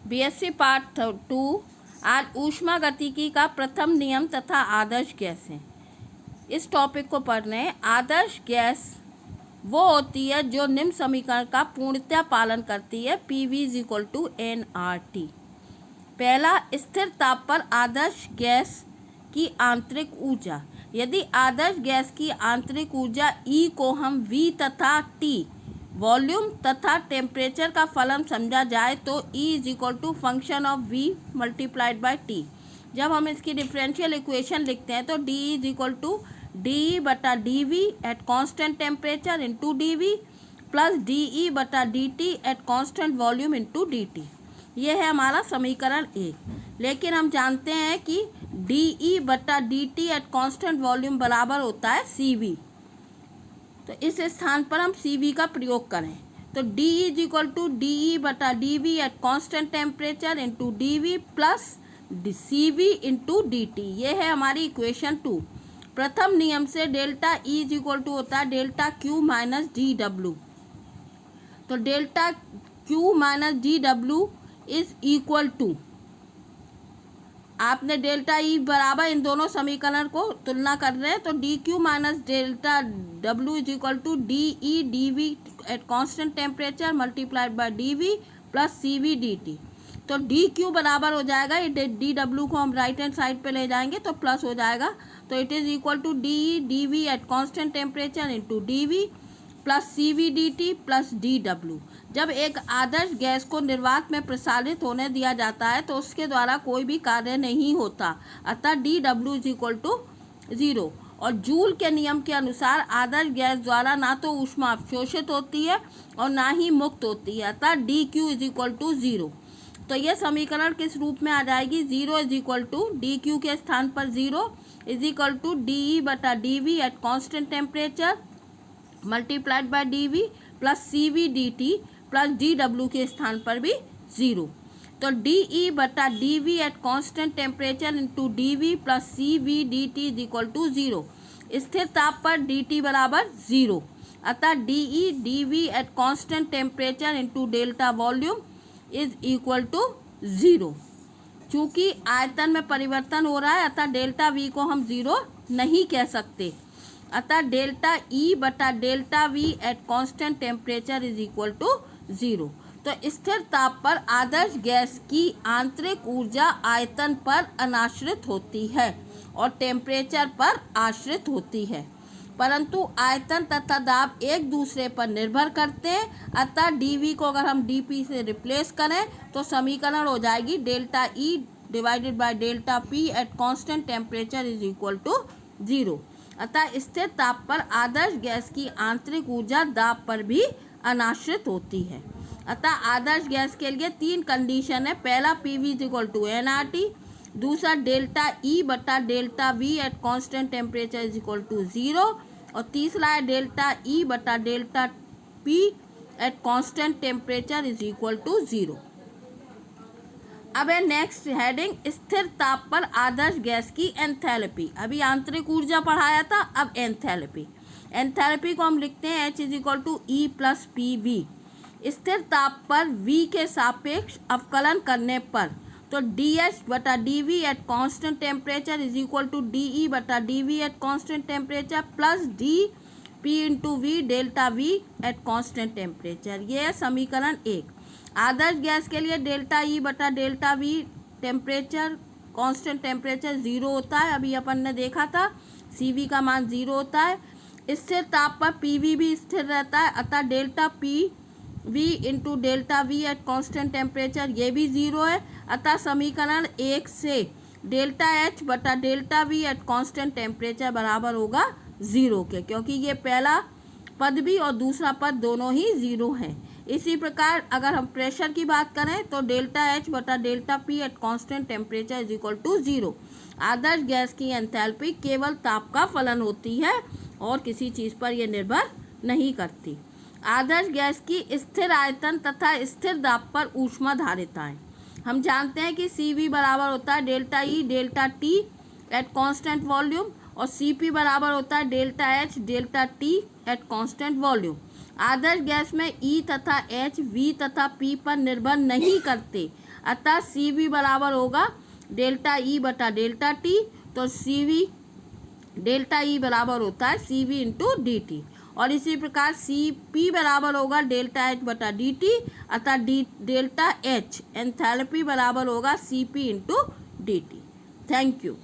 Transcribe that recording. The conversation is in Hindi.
BSc part 2। आज ऊष्मागतिकी का प्रथम नियम तथा आदर्श गैसें, इस टॉपिक को पढ़ रहे हैं। आदर्श गैस वो होती है जो निम्न समीकरण का पूर्णतः पालन करती है। PV = nRT। पहला, स्थिर ताप पर आदर्श गैस की आंतरिक ऊर्जा। यदि आदर्श गैस की आंतरिक ऊर्जा E को हम V तथा T वॉल्यूम तथा टेम्परेचर का फलन समझा जाए तो E = function of V × T। जब हम इसकी डिफरेंशियल इक्वेशन लिखते हैं तो DE = dE/dV at constant temperature into dV plus dE/dt eight constant volume into dt। ये है हमारा समीकरण 1। लेकिन हम जानते हैं कि dE/dt एट कांस्टेंट वॉल्यूम बराबर होता है CV। तो इस स्थान पर हम CV का प्रयोग करें तो DE = dE/dV at constant temperature into dV plus CV into dt। ये है हमारी इक्वेशन 2। प्रथम नियम से डेल्टा E = होता है डेल्टा Q माइनस DW। तो delta Q minus DW is equal to, आपने डेल्टा E बराबर इन दोनों समीकरण को तुलना कर रहे हैं तो DQ minus delta W = dE/dV at constant temperature × dV plus CV dt। तो DQ बराबर हो जाएगा, ये DW को हम राइट हैंड साइड पे ले जाएंगे तो प्लस हो जाएगा। तो it is equal to dE/dV at constant temperature into dV plus CV dt plus DW। जब एक आदर्श गैस को निर्वात में प्रसारित होने दिया जाता है तो उसके द्वारा कोई भी कार्य नहीं होता, अतः dW = 0। और जूल के नियम के अनुसार आदर्श गैस द्वारा ना तो ऊष्मा अवशोषित होती है और ना ही मुक्त होती है, अतः dQ = 0। तो यह समीकरण किस रूप में आ जाएगी? 0 = dQ के स्थान पर 0 = dE/dV at constant temperature × dV plus CV dt plus DW के स्थान पर भी 0। तो dE/dV at constant temperature into dV plus CV dt = 0। स्थिर ताप पर dt बराबर 0, अतः dE/dV at constant temperature into delta volume is equal to 0। चूँकि आयतन में परिवर्तन हो रहा है अतः डेल्टा V को हम 0 नहीं कह सकते, अतः डेल्टा E/डेल्टा V at constant temperature is equal to 0। तो स्थिर ताप पर आदर्श गैस की आंतरिक ऊर्जा आयतन पर अनाश्रित होती है और टेम्परेचर पर आश्रित होती है, परंतु आयतन तथा दाब एक दूसरे पर निर्भर करते हैं। अतः dV को अगर हम dP से रिप्लेस करें तो समीकरण हो जाएगी डेल्टा E/डेल्टा P at constant temperature is equal to 0। अतः स्थिर ताप पर आदर्श गैस की आंतरिक ऊर्जा दाब पर भी अनाश्रित होती है। अतः आदर्श गैस के लिए 3 कंडीशन है। पहला, PV = nRT। दूसरा, डेल्टा E/डेल्टा V at constant temperature is equal to 0। और तीसरा है डेल्टा E/डेल्टा P at constant temperature is equal to 0। अब है नेक्स्ट हेडिंग, स्थिर ताप पर आदर्श गैस की एंथैल्पी। अभी आंतरिक ऊर्जा पढ़ाया था, अब एंथैल्पी। एंथैल्पी को हम लिखते हैं H = E + PV। स्थिर ताप पर V के सापेक्ष अवकलन करने पर तो dH/dV at constant temperature is equal to dE/dV at constant temperature plus dP × V delta V at constant temperature. ये है समीकरण 1। आदर्श गैस के लिए डेल्टा E/डेल्टा V टेम्परेचर कांस्टेंट टेम्परेचर 0 होता है, अभी अपन ने देखा था CV का मान 0 होता है। स्थिर ताप पर PV भी स्थिर रहता है, अतः delta PV × delta V at constant temperature ये भी 0 है। अतः समीकरण 1 से डेल्टा H/डेल्टा V एट कांस्टेंट टेम्परेचर बराबर होगा 0 के, क्योंकि ये पहला पद भी और दूसरा पद दोनों ही 0 हैं। इसी प्रकार अगर हम प्रेशर की बात करें तो डेल्टा H/डेल्टा P at constant temperature is equal to 0। आदर्श गैस की एंथैल्पी केवल ताप का फलन होती है और किसी चीज़ पर यह निर्भर नहीं करती। आदर्श गैस की स्थिर आयतन तथा स्थिर दाब पर ऊष्मा धारिताएं। हम जानते हैं कि CV बराबर होता है डेल्टा E/डेल्टा T एट कांस्टेंट वॉल्यूम और CP बराबर होता है डेल्टा H/डेल्टा T एट कांस्टेंट वॉल्यूम। आदर्श गैस में ई तथा एच वी तथा पी पर निर्भर नहीं करते, अतः सी वी बराबर होगा डेल्टा ई बटा डेल्टा टी। तो सी वी डेल्टा ई बराबर होता है C V into D T. और इसी प्रकार सी पी बराबर होगा डेल्टा एच बटा डी टी, अतः डेल्टा एच एंथैल्पी बराबर होगा C P into D T. Thank you.